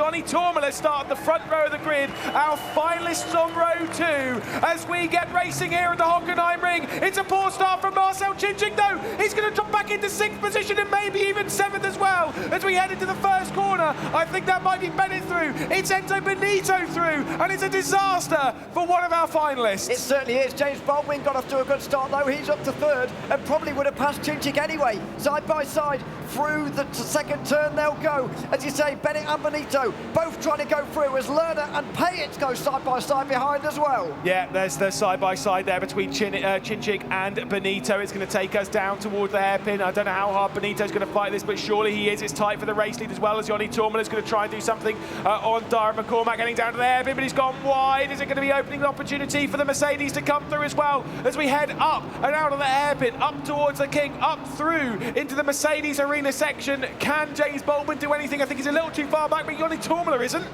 Johnny Tormala started the front row of the grid. Our finalists on row 2 as we get racing here at the Hockenheim Ring. It's a poor start from Marcel Chinching though. He's going to drop back into 6th position and maybe even 7th as well as we head into the first corner. I think that might be Bennett through. It's Enzo Benito through, and it's a disaster for one of our finalists. It certainly is. James Baldwin got off to a good start though. He's up to 3rd and probably would have passed Chinching anyway. Side by side through the second turn they'll go. As you say, Bennett and Benito both trying to go through as Lerner and Payet go side by side behind as well. Yeah, there's the side by side there between Chinching and Benito. It's going to take us down towards the hairpin. I don't know how hard Benito's going to fight this, but surely he is. It's tight for the race lead as well as Johnny Tormala is going to try and do something on Darren McCormack getting down to the hairpin, but he's gone wide. Is it going to be opening an opportunity for the Mercedes to come through as well as we head up and out of the hairpin, up towards the King, up through into the Mercedes arena section? Can James Baldwin do anything? I think he's a little too far back, but Johnny Tormala isn't.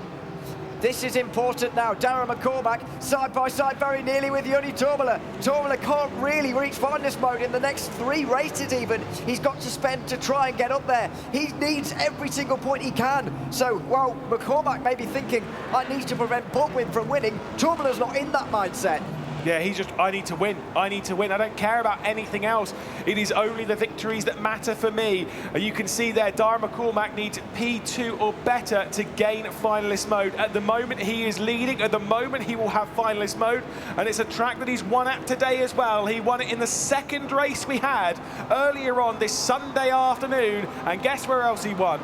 This is important now. Darren McCormack side by side very nearly with Johnny Tormala. Tormala can't really reach finalist mode in the next 3 races even. He's got to spend to try and get up there. He needs every single point he can. So while McCormack may be thinking, I need to prevent Baldwin from winning, Tormala's not in that mindset. Yeah, he's just, I need to win. I need to win. I don't care about anything else. It is only the victories that matter for me. You can see there, Darren McCormack needs P2 or better to gain finalist mode. At the moment, he is leading. At the moment, he will have finalist mode. And it's a track that he's won at today as well. He won it in the 2nd race we had earlier on this Sunday afternoon. And guess where else he won?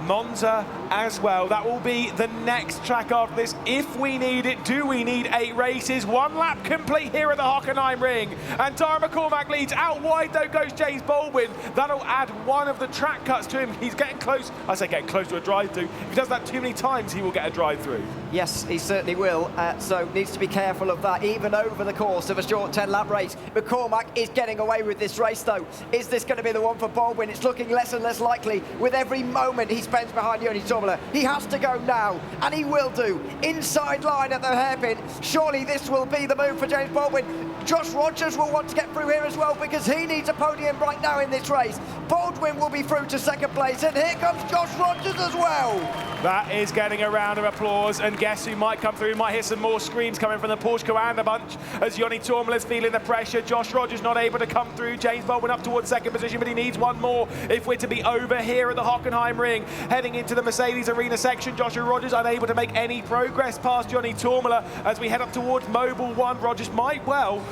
Monza as well. That will be the next track after this if we need it. Do we need 8 races? 1 lap complete here at the Hockenheim Ring, and Darren McCormack leads. Out wide though goes James Baldwin. That'll add one of the track cuts to him. He's getting close. I say getting close to a drive-through. If he does that too many times, he will get a drive-through. Yes, he certainly will, so needs to be careful of that, even over the course of a short 10-lap race. McCormack is getting away with this race, though. Is this going to be the one for Baldwin? It's looking less and less likely with every moment he spends behind Johnny Tormala. He has to go now, and he will do. Inside line at the hairpin. Surely this will be the move for James Baldwin. Josh Rogers will want to get through here as well because he needs a podium right now in this race. Baldwin will be through to 2nd place, and here comes Josh Rogers as well. That is getting a round of applause, and guess who might come through? We might hear some more screams coming from the Porsche Coanda bunch as Johnny Tormala is feeling the pressure. Josh Rogers not able to come through. James Baldwin up towards 2nd position, but he needs one more if we're to be over here at the Hockenheim Ring. Heading into the Mercedes arena section, Joshua Rogers unable to make any progress past Johnny Tormala as we head up towards Mobil 1. Rogers might well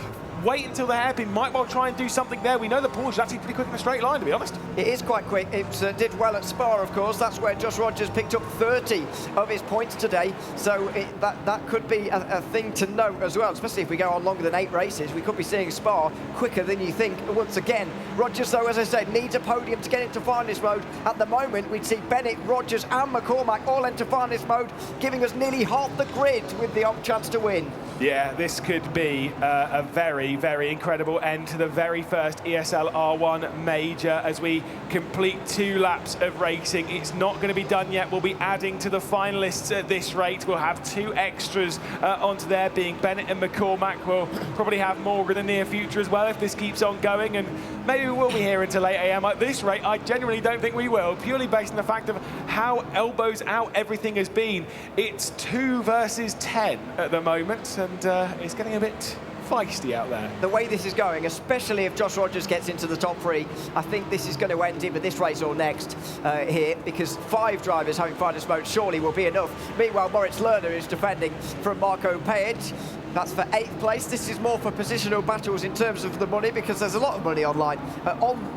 wait until the hairpin, might well try and do something there. We know the Porsche is actually pretty quick in a straight line, to be honest. It is quite quick. It did well at Spa, of course. That's where Josh Rogers picked up 30 of his points today. So that could be a thing to note as well, especially if we go on longer than 8 races. We could be seeing Spa quicker than you think. Once again, Rogers, though, as I said, needs a podium to get into finalist mode. At the moment, we'd see Bennett, Rogers and McCormack all enter finalist mode, giving us nearly half the grid with the odd chance to win. Yeah, this could be a very, very incredible end to the very first ESL R1 major as we complete 2 laps of racing. It's not going to be done yet. We'll be adding to the finalists at this rate. We'll have 2 extras onto there, being Bennett and McCormack. We'll probably have more in the near future as well if this keeps on going, and maybe we will be here until 8 AM. At this rate, I genuinely don't think we will, purely based on the fact of how elbows out everything has been. It's 2 versus 10 at the moment, and it's getting a bit feisty out there. The way this is going, especially if Josh Rogers gets into the top 3, I think this is going to end either this race or next here, because 5 drivers having finalist mode surely will be enough. Meanwhile, Moritz Lerner is defending from Marco Payet. That's for 8th place. This is more for positional battles in terms of the money, because there's a lot of money on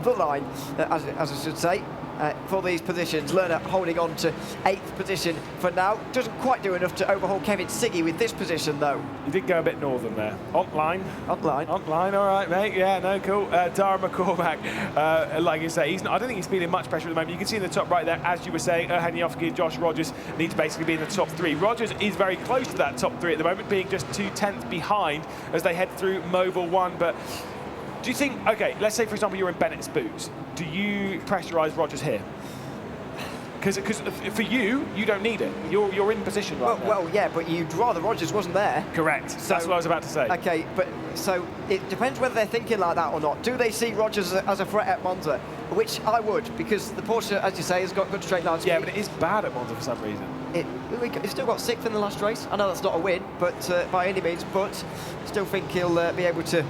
the line, as I should say. For these positions, Lerner holding on to 8th position for now. Doesn't quite do enough to overhaul Kevin Siggy with this position, though. You did go a bit northern there. On line. On line. On line, all right, mate. Yeah, no, cool. Darren McCormack, like you say, I don't think he's feeling much pressure at the moment. You can see in the top right there, as you were saying, Erhan Yofsky and Josh Rogers need to basically be in the top 3. Rogers is very close to that top 3 at the moment, being just 2/10 behind as they head through Mobil 1. But do you think, okay, let's say, for example, you're in Bennett's boots. Do you pressurise Rogers here? Because for you, you don't need it. You're in position right now. Well, yeah, but you'd rather Rogers wasn't there. Correct. So, that's what I was about to say. Okay, but so it depends whether they're thinking like that or not. Do they see Rogers as a threat at Monza? Which I would, because the Porsche, as you say, has got good straight line speed. Yeah, but it is bad at Monza for some reason. he's still got 6th in the last race. I know that's not a win, but by any means, but still think he'll be able to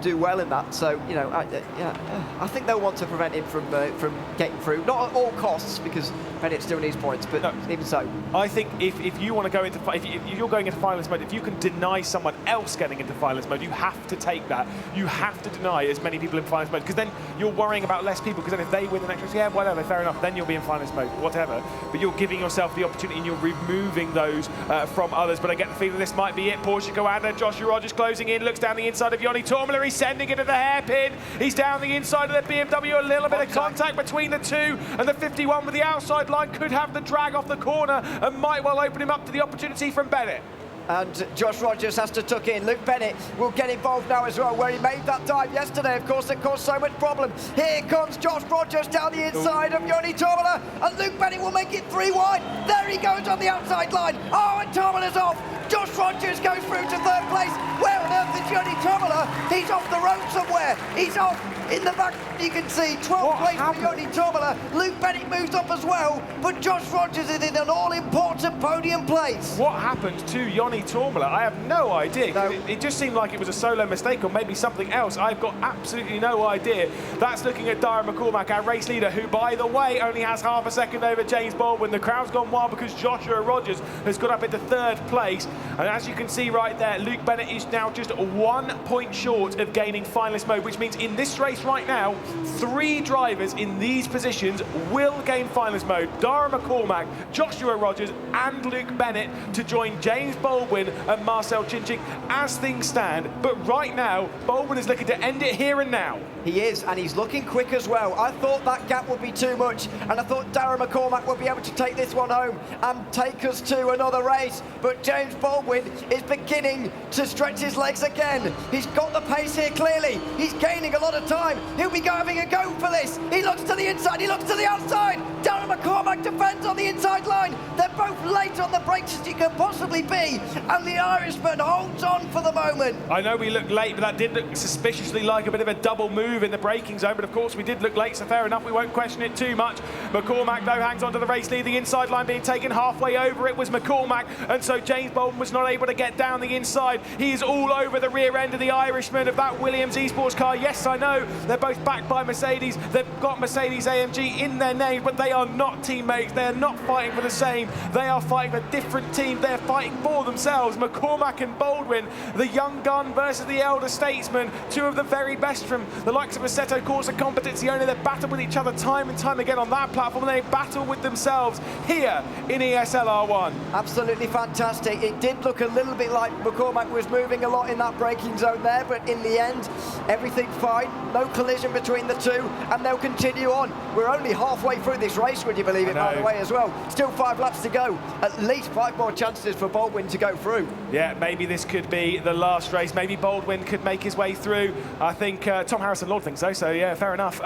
do well in that. So, you know, I think they'll want to prevent him from getting through. Not at all costs, because Bennett still needs points, but no, even so. I think if you want to go into, if you're going into finalist mode, if you can deny someone else getting into finalist mode, you have to take that. You have to deny as many people in finalist mode, because then you're worrying about less people, because then if they win the next race, yeah, whatever, fair enough, then you'll be in finalist mode, whatever. But you're giving yourself the opportunity and you're removing those from others. But I get the feeling this might be it. Porsche Coanda, Joshua Rogers closing in, looks down the inside of Joni Tommler, he's sending it to the hairpin. He's down the inside of the BMW, a little bit of contact between the two, and the 51 with the outside line could have the drag off the corner and might well open him up to the opportunity from Bennett. And Josh Rogers has to tuck in. Luke Bennett will get involved now as well, where he made that dive yesterday. Of course, it caused so much problem. Here comes Josh Rogers down the inside of Joni Tommler, and Luke Bennett will make it 3 wide. There he goes on the outside line. Oh, and Tommler's off. Josh Rogers goes through to 3rd place. Where on earth is Joni Tommler? He's off the road somewhere. He's off in the back. You can see 12th place for Joni Tommler. Luke Bennett moves up as well, but Josh Rogers is in an all-important podium place. What happened to Joni Tommler? I have no idea. No. It just seemed like it was a solo mistake or maybe something else. I've got absolutely no idea. That's looking at Darren McCormack, our race leader, who, by the way, only has half a second over James Baldwin. The crowd's gone wild because Joshua Rogers has got up into 3rd place. And as you can see right there, Luke Bennett is now just 1 point short of gaining finalist mode, which means in this race right now, 3 drivers in these positions will gain finalist mode. Darren McCormack, Joshua Rogers and Luke Bennett to join James Baldwin and Marcel Chinching as things stand. But right now, Baldwin is looking to end it here and now. He is, and he's looking quick as well. I thought that gap would be too much, and I thought Darren McCormack would be able to take this one home and take us to another race. But James Baldwin is beginning to stretch his legs again. He's got the pace here, clearly. He's gaining a lot of time. He'll be having a go for this. He looks to the inside, he looks to the outside. Darren McCormack defends on the inside line. They're both late on the brakes as you can possibly be, and the Irishman holds on for the moment. I know we looked late, but that did look suspiciously like a bit of a double move in the braking zone, but of course we did look late, so fair enough, we won't question it too much. McCormack though hangs on to the race lead, the inside line being taken halfway over. It was McCormack, and so James Baldwin was not able to get down the inside. He is all over the rear end of the Irishman of that Williams eSports car. Yes, I know they're both backed by Mercedes, they've got Mercedes AMG in their name, but they are not teammates, they are not fighting for the same, they are fighting for different teams, they're fighting for themselves. McCormack and Baldwin, the young gun versus the elder statesman, two of the very best from the likes of Assetto Corsa Competizione. They battle with each other time and time again on that platform, and they battle with themselves here in ESL R1. Absolutely fantastic. It did look a little bit like McCormack was moving a lot in that braking zone there, but in the end, everything fine. No collision between the two, and they'll continue on. We're only halfway through this race, would you believe it, by the way, as well. Still 5 laps to go. At least 5 more chances for Baldwin to go through. Yeah, maybe this could be the last race. Maybe Baldwin could make his way through. I think Tom Harrison-Lord thinks so yeah, fair enough.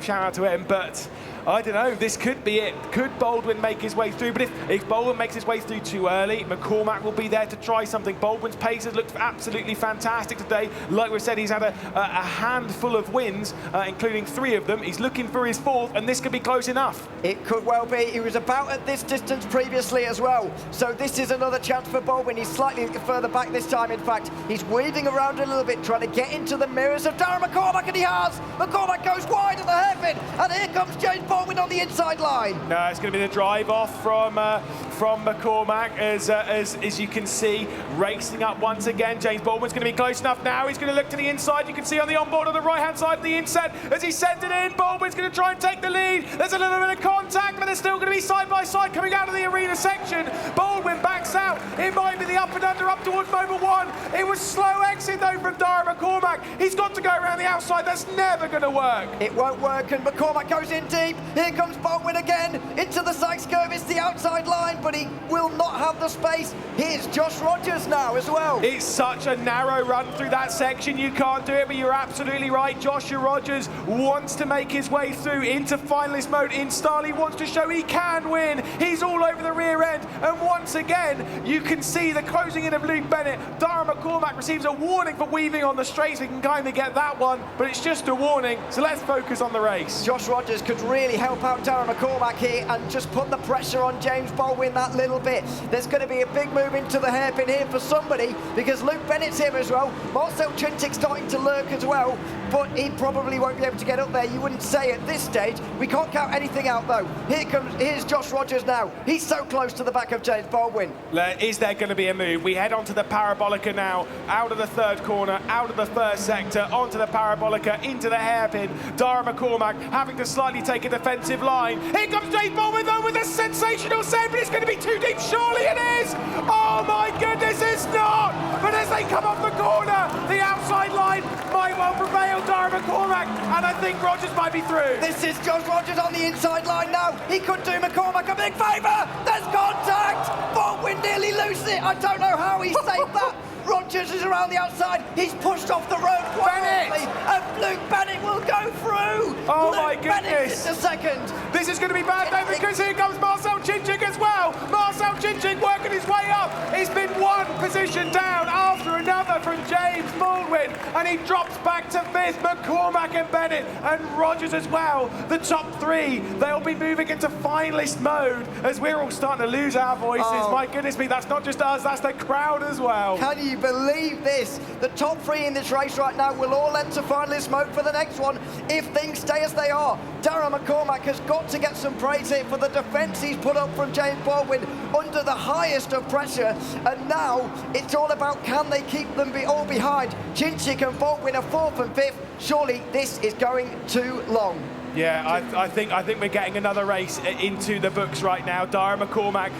Shout out to him, but I don't know, this could be it. Could Baldwin make his way through? But if Baldwin makes his way through too early, McCormack will be there to try something. Baldwin's pace has looked absolutely fantastic today. Like we said, he's had a handful of wins, including 3 of them. He's looking for his 4th, and this could be close enough. It could well be. He was about at this distance previously as well. So this is another chance for Baldwin. He's slightly further back this time, in fact. He's weaving around a little bit, trying to get into the mirrors of Darren McCormack, and he has. McCormack goes wide at the hairpin, and here comes James Baldwin on the inside line. No, it's going to be the drive off from McCormack, as you can see, racing up once again. James Baldwin's going to be close enough now. He's going to look to the inside. You can see on the onboard on the right-hand side of the inset, as he sends it in, Baldwin's going to try and take the lead. There's a little bit of contact, but they're still going to be side by side coming out of the arena section. Baldwin backs out. It might be the up and under up towards Mobil 1. It was slow exit though from Darren McCormack. He's got to go around the outside. That's never going to work. It won't work, and McCormack goes in deep. Here comes Baldwin again into the Sykes curve. It's the outside line, but he will not have the space. Here's Josh Rogers now as well. It's such a narrow run through that section. You can't do it, but you're absolutely right. Joshua Rogers wants to make his way through into finalist mode in style. He wants to show he can win. He's all over the rear end And once again, you can see the closing in of Luke Bennett. Dara McCormack receives a warning for weaving on the straights. We can kind of get that one, but it's just a warning. So let's focus on the race. Josh Rogers could really help out Dara McCormack here and just put the pressure on James Baldwin that little bit. There's going to be a big move into the hairpin here for somebody, because Luke Bennett's here as well. Marcel Cintic's starting to lurk as well, but he probably won't be able to get up there. You wouldn't say at this stage. We can't count anything out though. Here's Josh Rogers now. He's so close to the back of James Baldwin. Is there going to be a move? We head onto the Parabolica now, out of the third corner, out of the first sector, onto the Parabolica, into the hairpin. Dara McCormack having to slightly take a defensive line. Here comes James Baldwin though with a sensational save, but it's going to be too deep. Surely it is! Oh my goodness, it's not! But as they come off the corner, the outside line might well prevail. Dara McCormack, and I think Rogers might be through. This is Josh Rogers on the inside line now. He could do McCormack a big favour. There's contact. Baldwin nearly loses it. I don't know how he saved that. Rogers is around the outside. He's pushed off the road quietly, and Luke Bennett will go through. Oh Luke my goodness! Bennett is the second. This is going to be bad though, because here comes Marcel Cincic as well. Marcel Cincic working his way up. He's been one position down after another from James Baldwin, and he drops back to fifth. McCormack and Bennett and Rogers as well. The top three, they'll be moving into finalist mode as we're all starting to lose our voices. Oh. My goodness me, that's not just us, that's the crowd as well. Can you believe this? The top three in this race right now will all enter finalist mode for the next one if things stay as they are. Dara McCormack has got to get some praise here for the defence he's put up from James Baldwin under the highest of pressure, and now it's all about can they keep them all behind. Cincic and Baldwin are fourth and fifth. Surely this is going too long. Yeah, I think we're getting another race into the books right now. Dara McCormack,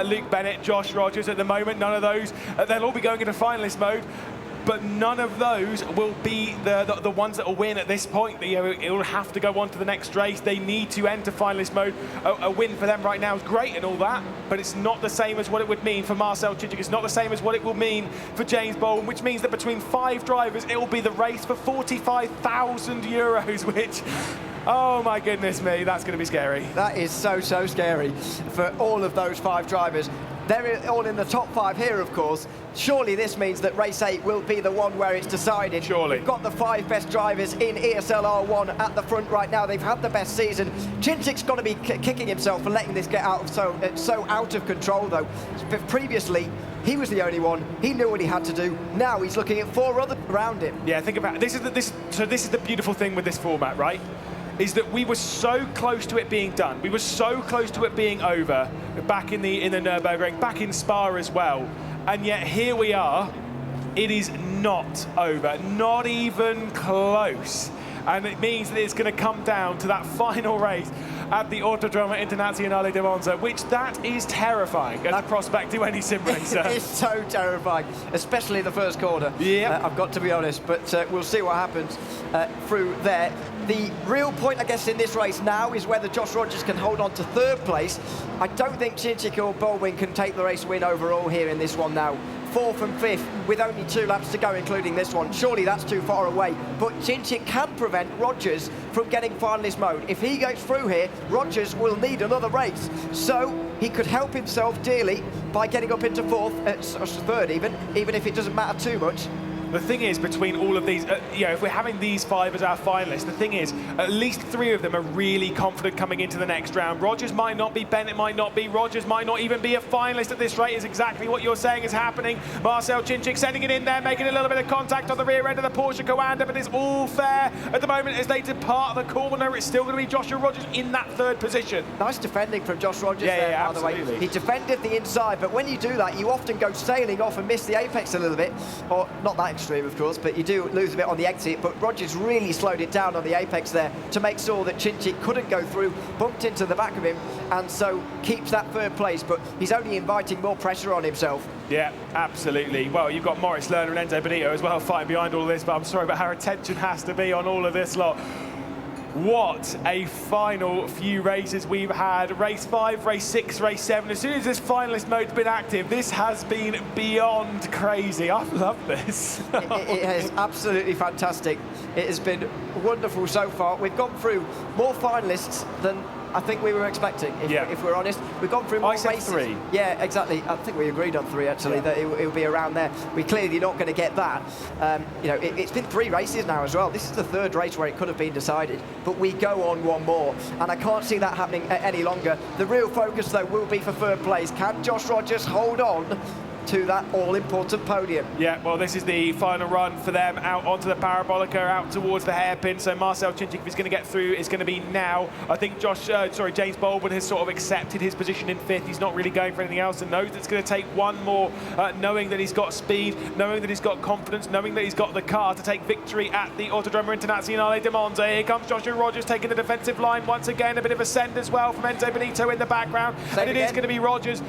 Luke Bennett, Josh Rogers at the moment. None of those, they'll all be going into finalist mode, but none of those will be the ones that will win at this point. You know, it will have to go on to the next race. They need to enter finalist mode. A win for them right now is great and all that, but it's not the same as what it would mean for Marcel Cincic. It's not the same as what it will mean for James Baldwin, which means that between 5 drivers, it will be the race for €45,000, which... oh my goodness me, that's going to be scary. That is so scary for all of those 5 drivers. They're all in the top 5 here, of course. Surely this means that race 8 will be the one where it's decided. Surely. We've got the 5 best drivers in ESL R1 at the front right now. They've had the best season. Cincic's got to be kicking himself for letting this get out of so out of control, though. But previously, he was the only one. He knew what he had to do. Now he's looking at 4 others around him. Yeah, think about it. This is the beautiful thing with this format, right? Is that we were so close to it being done. We were so close to it being over back in the Nürburgring, back in Spa as well. And yet here we are. It is not over, not even close. And it means that it's going to come down to that final race at the Autodromo Internazionale di Monza, which that is terrifying as a prospect to any sim racer. It's so terrifying, especially the first corner. Yeah, I've got to be honest, but we'll see what happens through there. The real point, I guess, in this race now is whether Josh Rogers can hold on to 3rd place. I don't think Cincic or Baldwin can take the race win overall here in this one now. 4th and 5th with only 2 laps to go, including this one. Surely that's too far away. But Cincic can prevent Rogers from getting finalist mode. If he goes through here, Rogers will need another race. So he could help himself dearly by getting up into 4th, 3rd even if it doesn't matter too much. The thing is, between all of these, if we're having these 5 as our finalists, the thing is, at least 3 of them are really confident coming into the next round. Rogers might not be, Bennett might not be, Rogers might not even be a finalist at this rate, is exactly what you're saying is happening. Marcel Cincic sending it in there, making a little bit of contact on the rear end of the Porsche Coanda, but it's all fair at the moment as they depart the corner. It's still going to be Joshua Rogers in that 3rd position. Nice defending from Josh Rogers there, by the way. He defended the inside, but when you do that, you often go sailing off and miss the apex a little bit, or not that extreme, of course, but you do lose a bit on the exit. But Rogers really slowed it down on the apex there to make sure that Cincic couldn't go through, bumped into the back of him, and so keeps that 3rd place. But he's only inviting more pressure on himself. Yeah, absolutely. Well, you've got Moritz Lerner and Enzo Benito as well fighting behind all of this, but I'm sorry, but our attention has to be on all of this lot. What a final few races we've had. Race 5, race 6, race 7. As soon as this finalist mode's been active, this has been beyond crazy. I love this. It is absolutely fantastic. It has been wonderful so far. We've gone through more finalists than I think we were expecting, if we're honest. We've gone through more I said races. 3. Yeah, exactly. I think we agreed on 3, actually, that it will be around there. We're clearly not going to get that. You know, it's been 3 races now as well. This is the 3rd race where it could have been decided, but we go on one more, and I can't see that happening any longer. The real focus, though, will be for 3rd place. Can Josh Rogers hold on to that all-important podium? Yeah, well, this is the final run for them, out onto the Parabolica, out towards the hairpin. So Marcel Chinchik, if he's going to get through, is going to be now. I think James Baldwin has sort of accepted his position in 5th. He's not really going for anything else, and knows it's going to take one more, knowing that he's got speed, knowing that he's got confidence, knowing that he's got the car to take victory at the Autodromo Internazionale di Monza. Here comes Joshua Rogers taking the defensive line once again. A bit of a send as well from Enzo Benito in the background. And it is going to be Rogers,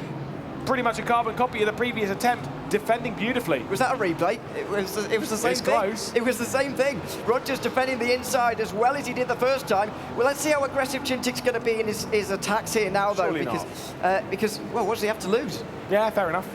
pretty much a carbon copy of the previous attempt, defending beautifully. Was that a replay? It was the same It's thing. close. It was the same thing. Rogers defending the inside as well as he did the first time. Well, let's see how aggressive Chinchik's going to be in his attacks here now, though, Surely because well, what does he have to lose? Yeah, fair enough.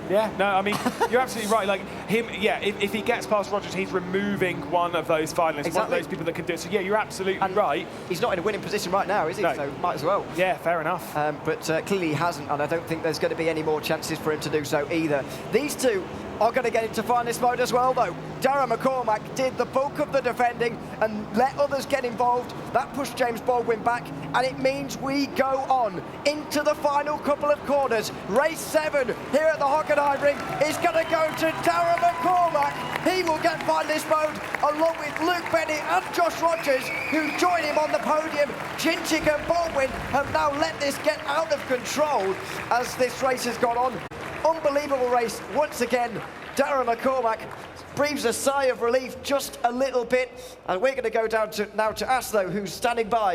Yeah, no, I mean, you're absolutely right. Like him, yeah, if he gets past Rogers, he's removing one of those finalists, one of those people that can do it. So yeah, you're absolutely right. He's not in a winning position right now, is he? No. So might as well. Yeah, fair enough. But clearly he hasn't, and I don't think there's going to be any more chances for him to do so either. These two are going to get into finalist mode as well, though. Darragh McCormack did the bulk of the defending and let others get involved. That pushed James Baldwin back, and it means we go on into the final couple of corners. Race 7 here at the Hockenheim Ring is going to go to Darragh McCormack. He will get finalist mode along with Luke Bennett and Josh Rogers, who join him on the podium. Chinchik and Baldwin have now let this get out of control as this race has gone on. Unbelievable race once again. Darragh McCormack breathes a sigh of relief just a little bit, and we're going to go down to now to Aslo, who's standing by.